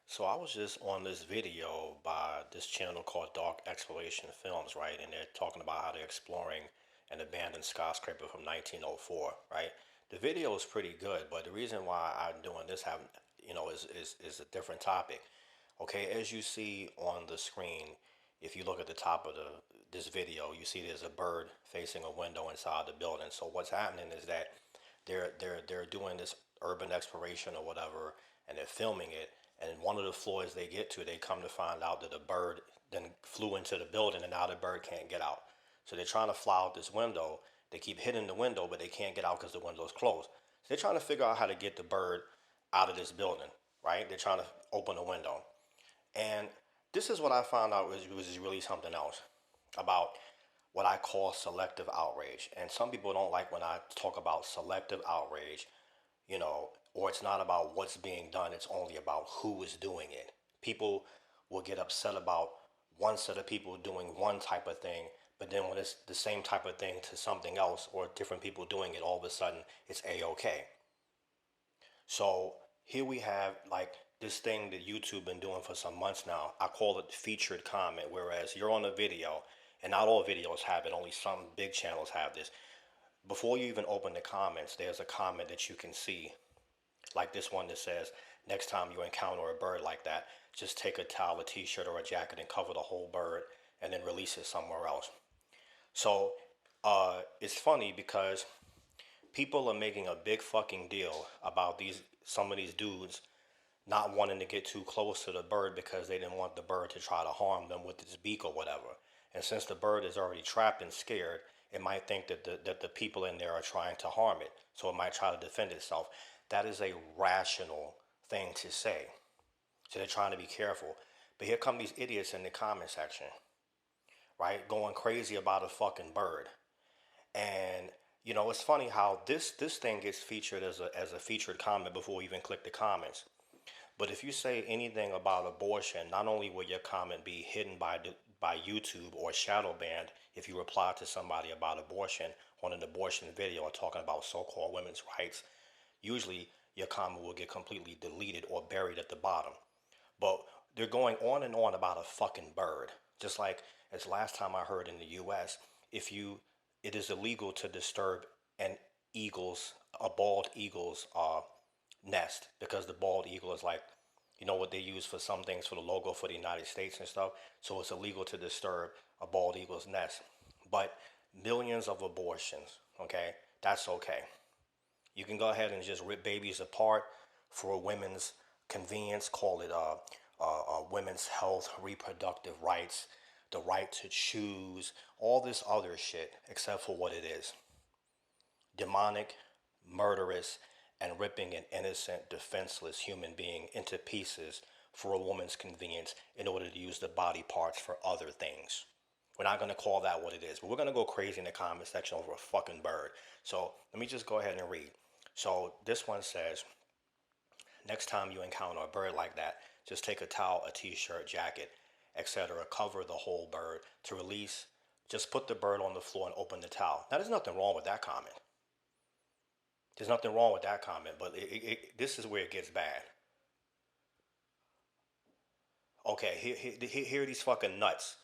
So I was just on this video by this channel called Dark Exploration Films, right? And they're talking about how they're exploring an abandoned skyscraper from 1904, right? The video is pretty good, but the reason why I'm doing this is a different topic. Okay, as you see on the screen, if you look at the top of this video, you see there's a bird facing a window inside the building. So what's happening is that they're doing this urban exploration or whatever, and they're filming it. And one of the floors they get to, they come to find out that a bird then flew into the building, and now the bird can't get out. So they're trying to fly out this window. They keep hitting the window, but they can't get out because the window's closed. So they're trying to figure out how to get the bird out of this building, right? They're trying to open the window. And this is what I found out was really something else about what I call selective outrage. And some people don't like when I talk about selective outrage, or it's not about what's being done, it's only about who is doing it. People will get upset about one set of people doing one type of thing, but then when it's the same type of thing to something else or different people doing it, all of a sudden it's a-okay. So here we have like this thing that YouTube been doing for some months now. I call it featured comment, whereas you're on a video, and not all videos have it, only some big channels have this. Before you even open the comments, there's a comment that you can see, like this one that says, next time you encounter a bird like that, just take a towel, a t-shirt, or a jacket and cover the whole bird and then release it somewhere else. So it's funny because people are making a big fucking deal about some of these dudes not wanting to get too close to the bird because they didn't want the bird to try to harm them with its beak or whatever. And since the bird is already trapped and scared, it might think that the people in there are trying to harm it. So it might try to defend itself. That is a rational thing to say. So they're trying to be careful. But here come these idiots in the comment section, right? Going crazy about a fucking bird. And it's funny how this thing gets featured as a featured comment before we even click the comments. But if you say anything about abortion, not only will your comment be hidden by YouTube or shadow banned if you reply to somebody about abortion on an abortion video or talking about so-called women's rights, usually your comment will get completely deleted or buried at the bottom. But they're going on and on about a fucking bird. Just like as last time I heard in the US, if you it is illegal to disturb an a bald eagle's nest, because the bald eagle is like, what they use for some things for the logo for the United States and stuff. So it's illegal to disturb a bald eagle's nest. But millions of abortions, okay, that's okay. You can go ahead and just rip babies apart for women's convenience, call it women's health, reproductive rights, the right to choose, all this other shit, except for what it is: demonic, murderous, and ripping an innocent, defenseless human being into pieces for a woman's convenience in order to use the body parts for other things. We're not going to call that what it is, but we're going to go crazy in the comment section over a fucking bird. So let me just go ahead and read. So this one says, next time you encounter a bird like that, just take a towel, a t-shirt, jacket, etc. Cover the whole bird to release. Just put the bird on the floor and open the towel. Now, there's nothing wrong with that comment. There's nothing wrong with that comment, but this is where it gets bad. Okay, here are these fucking nuts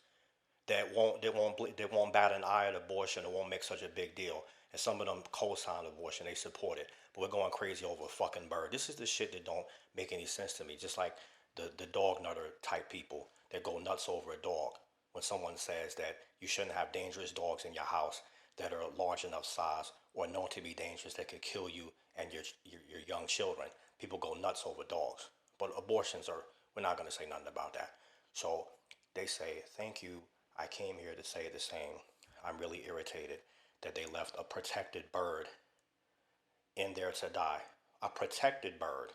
that won't bat an eye at abortion or won't make such a big deal. And some of them co-sign abortion, they support it. But we're going crazy over a fucking bird. This is the shit that don't make any sense to me. Just like the dog nutter type people that go nuts over a dog. When someone says that you shouldn't have dangerous dogs in your house that are large enough size or known to be dangerous that could kill you and your young children, people go nuts over dogs. But abortions are, we're not going to say nothing about that. So they say, thank you. I came here to say the same. I'm really irritated that they left a protected bird in there to die. A protected bird.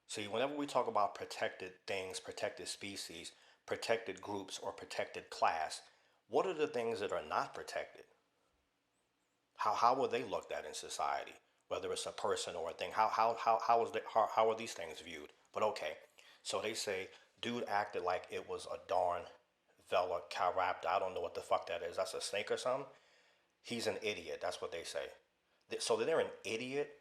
See, whenever we talk about protected things, protected species, protected groups, or protected class, what are the things that are not protected? How were they looked at in society? Whether it's a person or a thing, how are these things viewed? But okay, so they say, dude acted like it was a darn velociraptor. I don't know what the fuck that is. That's a snake or something. He's an idiot. That's what they say. So they're an idiot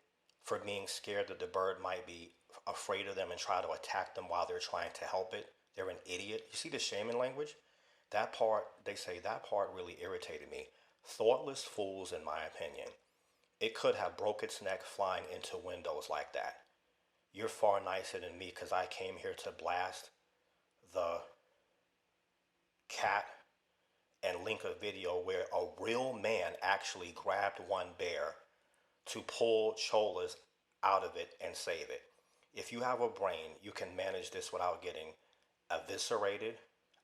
for being scared that the bird might be afraid of them and try to attack them while they're trying to help it. They're an idiot. You see the shaming language? That part, they say that part really irritated me. Thoughtless fools, in my opinion. It could have broke its neck flying into windows like that. You're far nicer than me because I came here to blast the cat and link a video where a real man actually grabbed one bear to pull Cholas out of it and save it. If you have a brain, you can manage this without getting eviscerated.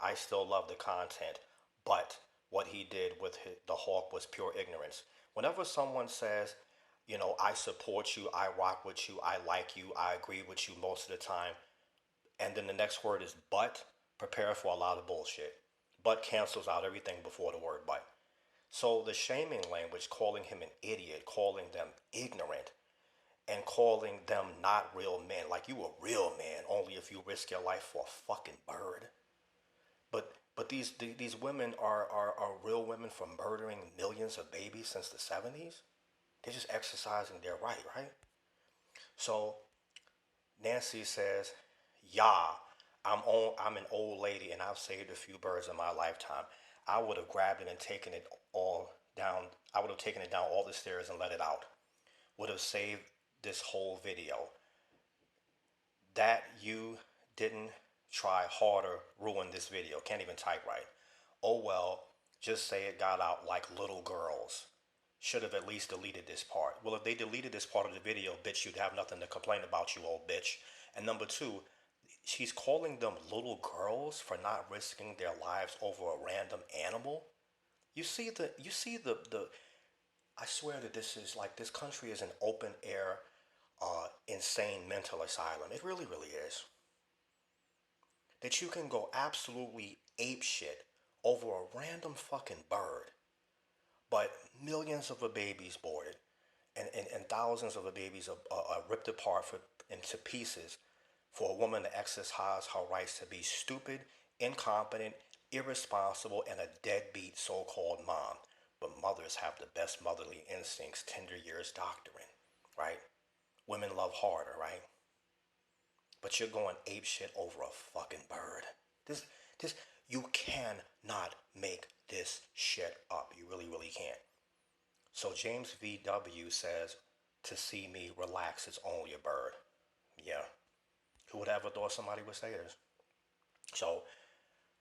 I still love the content, but what he did with the hawk was pure ignorance. Whenever someone says, you know, I support you, I rock with you, I like you, I agree with you most of the time, and then the next word is but, prepare for a lot of bullshit. But cancels out everything before the word but. So the shaming language, calling him an idiot, calling them ignorant, and calling them not real men, like you a real man only if you risk your life for a fucking bird. But these women are real women for murdering millions of babies since the 70s. They're just exercising their right? So Nancy says, "Yeah, I'm an old lady and I've saved a few birds in my lifetime. I would have grabbed it and taken it all down. I would have taken it down all the stairs and let it out. Would have saved this whole video. That you didn't try harder ruined this video. Can't even type right. Oh well, just say it got out like little girls. Should have at least deleted this part. Well, if they deleted this part of the video, bitch, you'd have nothing to complain about, you old bitch. And number two, she's calling them little girls for not risking their lives over a random animal. You see the I swear that this is like this country is an open air insane mental asylum. It really, really is. That you can go absolutely ape shit over a random fucking bird, but millions of a babies boarded and thousands of a babies are ripped apart into pieces for a woman to exercise her rights to be stupid, incompetent, irresponsible, and a deadbeat so-called mom. But mothers have the best motherly instincts, tender years doctrine, right? Women love harder, right? But you're going ape shit over a fucking bird. This, this, you cannot make this shit up. You really, really can't. So James VW says, to see me relax, it's only a bird. Yeah. Who would ever thought somebody would say this? So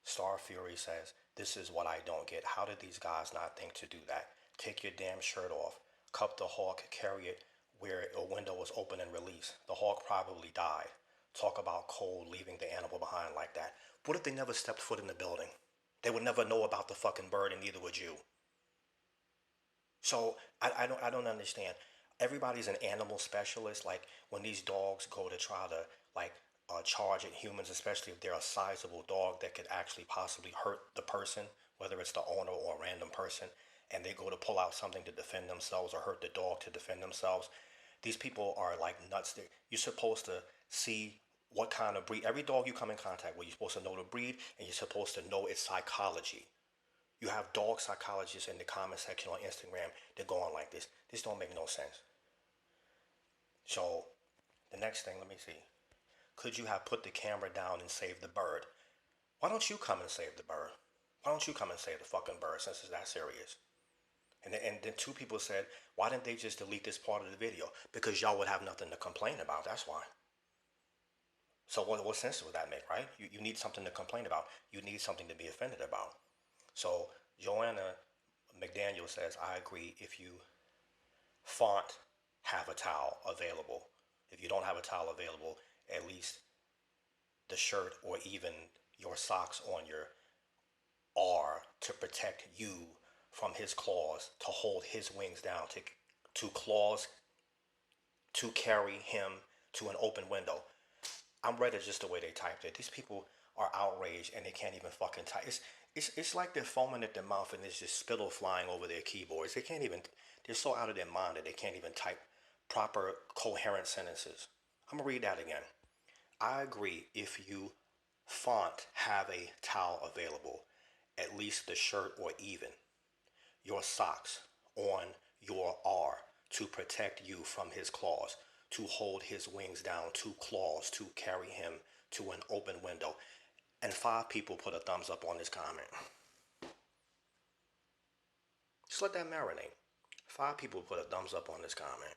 Star Fury says, this is what I don't get. How did these guys not think to do that? Take your damn shirt off. Cup the hawk, carry it where a window was open and released. The hawk probably died. Talk about cold leaving the animal behind like that. What if they never stepped foot in the building? They would never know about the fucking bird and neither would you. So I don't understand. Everybody's an animal specialist. Like when these dogs go to try to like charge at humans, especially if they're a sizable dog that could actually possibly hurt the person, whether it's the owner or a random person, and they go to pull out something to defend themselves or hurt the dog to defend themselves. These people are like nuts. You're supposed to see what kind of breed. Every dog you come in contact with, you're supposed to know the breed and you're supposed to know its psychology. You have dog psychologists in the comment section on Instagram that go on like this. This don't make no sense. So the next thing, let me see. Could you have put the camera down and saved the bird? Why don't you come and save the bird? Why don't you come and save the fucking bird since it's that serious? And then two people said, why didn't they just delete this part of the video? Because y'all would have nothing to complain about. That's why. So what sense would that make, right? You need something to complain about. You need something to be offended about. So Joanna McDaniel says, I agree. If you font, have a towel available. If you don't have a towel available, at least the shirt or even your socks on your R to protect you from his claws, to hold his wings down, to claws, to carry him to an open window. I'm read it just the way they typed it. These people are outraged and they can't even fucking type. It's like they're foaming at their mouth and there's just spittle flying over their keyboards. They can't even, they're so out of their mind that they can't even type proper coherent sentences. I'm gonna read that again. I agree. If you font, have a towel available, at least the shirt or even your socks on your R to protect you from his claws, to hold his wings down, 2 claws to carry him to an open window. And 5 people put a thumbs up on this comment. Just let that marinate. 5 people put a thumbs up on this comment.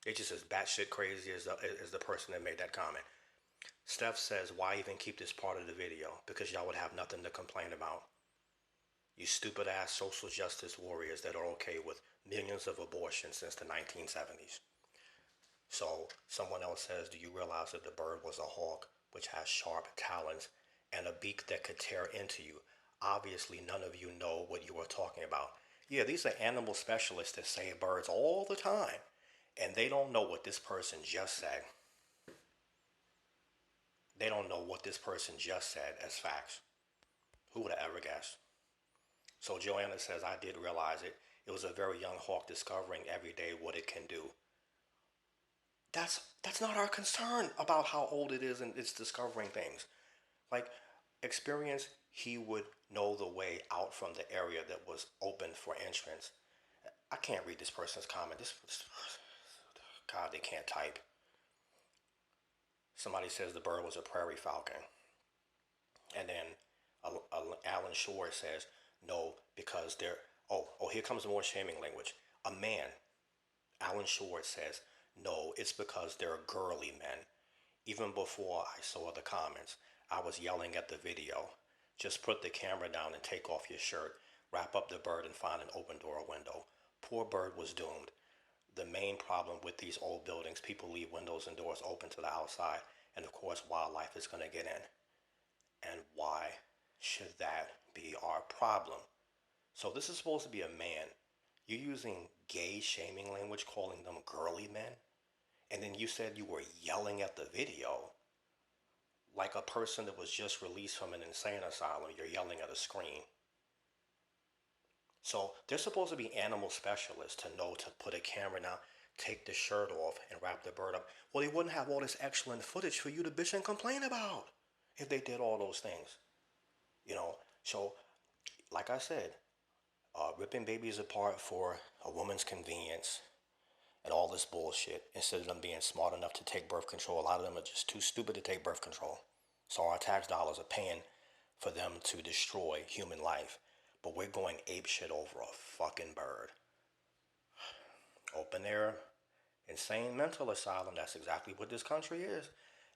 It's just as batshit crazy as the person that made that comment. Steph says, why even keep this part of the video? Because y'all would have nothing to complain about. You stupid ass social justice warriors that are okay with millions of abortions since the 1970s. So someone else says, do you realize that the bird was a hawk, which has sharp talons and a beak that could tear into you? Obviously, none of you know what you are talking about. Yeah, these are animal specialists that say birds all the time, and they don't know what this person just said. They don't know what this person just said as facts. Who would have ever guessed? So Joanna says, I did realize it. It was a very young hawk discovering every day what it can do. That's not our concern about how old it is and it's discovering things. Like, experience, he would know the way out from the area that was open for entrance. I can't read this person's comment. God, they can't type. Somebody says the bird was a prairie falcon. And then Alan Shore says, no, because they're, here comes more shaming language. A man, Alan Shore says, no, it's because they're girly men. Even before I saw the comments, I was yelling at the video. Just put the camera down and take off your shirt, wrap up the bird and find an open door window. Poor bird was doomed. The main problem with these old buildings, people leave windows and doors open to the outside, and of course wildlife is going to get in. And why should that be our problem? So this is supposed to be a man. You're using gay shaming language, calling them girly men, and then you said you were yelling at the video like a person that was just released from an insane asylum. You're yelling at a screen. So they're supposed to be animal specialists to know to put a camera down, take the shirt off, and wrap the bird up. Well, they wouldn't have all this excellent footage for you to bitch and complain about if they did all those things. So like I said, ripping babies apart for a woman's convenience and all this bullshit, instead of them being smart enough to take birth control. A lot of them are just too stupid to take birth control. So our tax dollars are paying for them to destroy human life. But we're going apeshit over a fucking bird. Open air, insane mental asylum. That's exactly what this country is.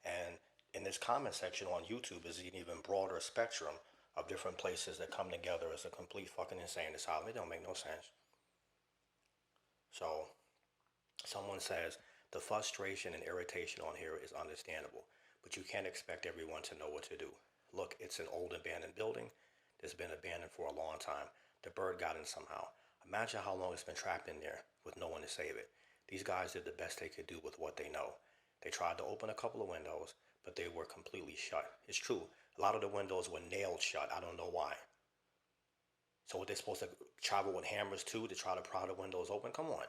And in this comment section on YouTube is an even broader spectrum of different places that come together as a complete fucking insane asylum. It don't make no sense. So someone says, the frustration and irritation on here is understandable, but you can't expect everyone to know what to do. Look, it's an old abandoned building that's been abandoned for a long time. The bird got in somehow. Imagine how long it's been trapped in there with no one to save it. These guys did the best they could do with what they know. They tried to open a couple of windows, but they were completely shut. It's true. A lot of the windows were nailed shut. I don't know why. So what, they supposed to travel with hammers too to try to pry the windows open? Come on.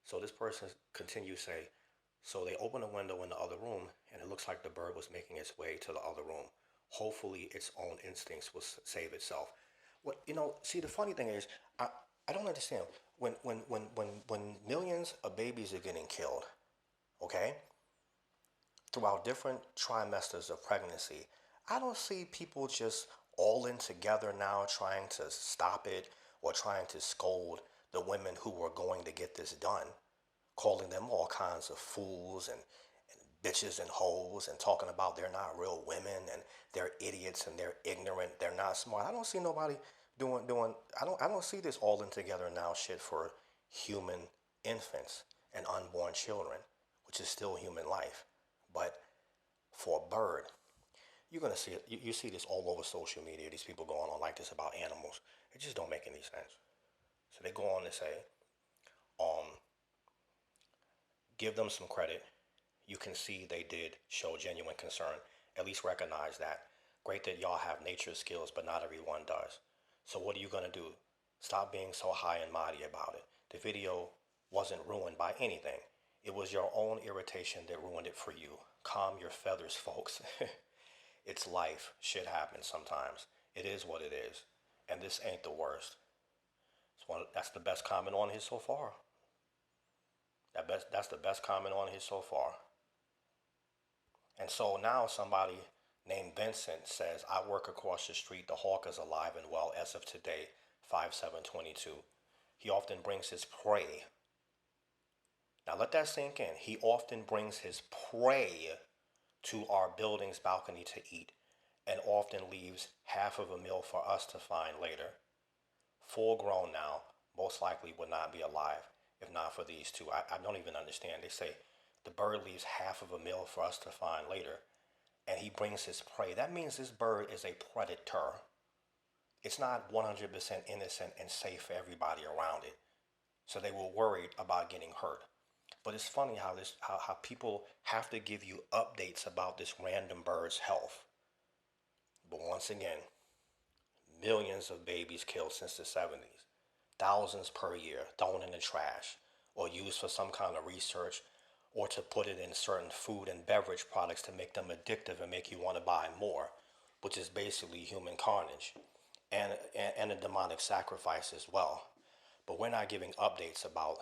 So this person continues to say, so they opened a window in the other room, and it looks like the bird was making its way to the other room. Hopefully its own instincts will save itself. What, see, the funny thing is, I don't understand. When millions of babies are getting killed, okay, throughout different trimesters of pregnancy, I don't see people just all in together now trying to stop it or trying to scold the women who were going to get this done, calling them all kinds of fools and bitches and hoes and talking about they're not real women and they're idiots and they're ignorant, they're not smart. I don't see nobody doing I don't see this all in together now shit for human infants and unborn children, which is still human life. But for a bird, you're gonna see it. You see this all over social media. These people going on like this about animals. It just don't make any sense. So they go on to say, um, give them some credit. You can see they did show genuine concern. At least recognize that. Great that y'all have nature skills, but not everyone does. So what are you gonna do? Stop being so high and mighty about it. The video wasn't ruined by anything. It was your own irritation that ruined it for you. Calm your feathers, folks. It's life. Shit happens sometimes. It is what it is. And this ain't the worst. That's the best comment on here so far. That's the best comment on here so far. And so now somebody named Vincent says, I work across the street. The hawk is alive and well as of today, 5/7/22. He often brings his prey. Now let that sink in. He often brings his prey to our building's balcony to eat and often leaves half of a meal for us to find later. Full grown now, most likely would not be alive if not for these two. I don't even understand. They say the bird leaves half of a meal for us to find later, and he brings his prey. That means this bird is a predator. It's not 100% innocent and safe for everybody around it. So they were worried about getting hurt. But it's funny how people have to give you updates about this random bird's health. But once again, millions of babies killed since the 70s, thousands per year thrown in the trash or used for some kind of research or to put it in certain food and beverage products to make them addictive and make you want to buy more, which is basically human carnage and a demonic sacrifice as well. But we're not giving updates about,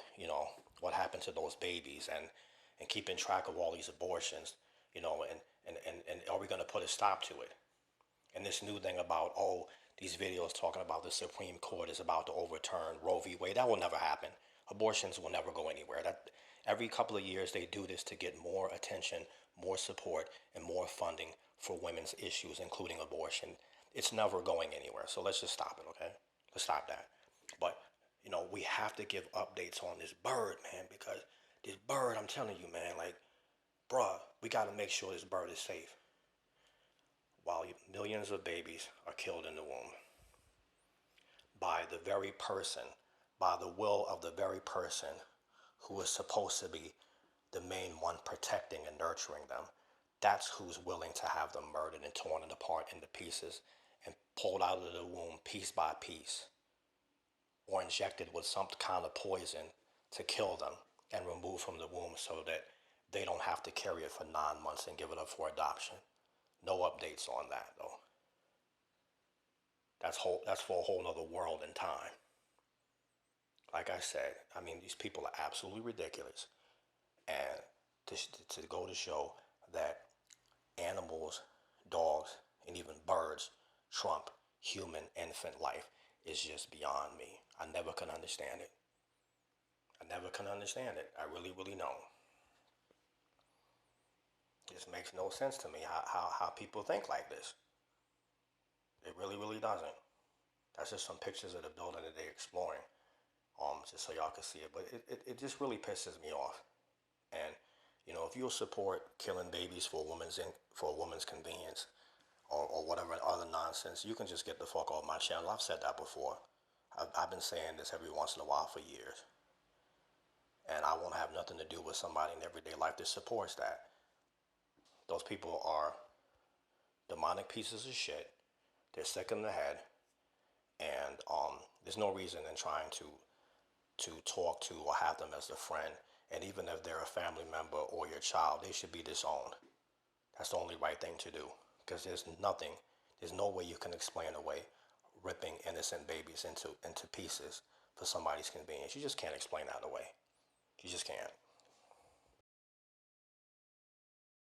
what happened to those babies and keeping track of all these abortions, and are we going to put a stop to it? And this new thing about, these videos talking about the Supreme Court is about to overturn Roe v. Wade. That will never happen. Abortions will never go anywhere. That every couple of years they do this to get more attention, more support, and more funding for women's issues, including abortion. It's never going anywhere. So let's just stop it, okay? Let's stop that. But we have to give updates on this bird, man, because this bird, I'm telling you, man, like, bruh, we got to make sure this bird is safe while millions of babies are killed in the womb by the very person, by the will of the very person who is supposed to be the main one protecting and nurturing them. That's who's willing to have them murdered and torn apart into pieces and pulled out of the womb piece by piece, or injected with some kind of poison to kill them and remove from the womb so that they don't have to carry it for 9 months and give it up for adoption. No updates on that though. That's for a whole nother world and time. Like I said, I mean, these people are absolutely ridiculous. And to go to show that animals, dogs, and even birds trump human infant life is just beyond me. I never can understand it. I never can understand it. I really, really don't. It just makes no sense to me how people think like this. It really, really doesn't. That's just some pictures of the building that they're exploring, just so y'all can see it. But it just really pisses me off. And if you'll support killing babies for a woman's convenience, or whatever other nonsense, you can just get the fuck off my channel. I've said that before. I've been saying this every once in a while for years. And I won't have nothing to do with somebody in everyday life that supports that. Those people are demonic pieces of shit. They're sick in the head. And there's no reason in trying to talk to or have them as a friend. And even if they're a family member or your child, they should be disowned. That's the only right thing to do. Because there's no way you can explain away ripping innocent babies into pieces for somebody's convenience. You just can't explain that away. You just can't.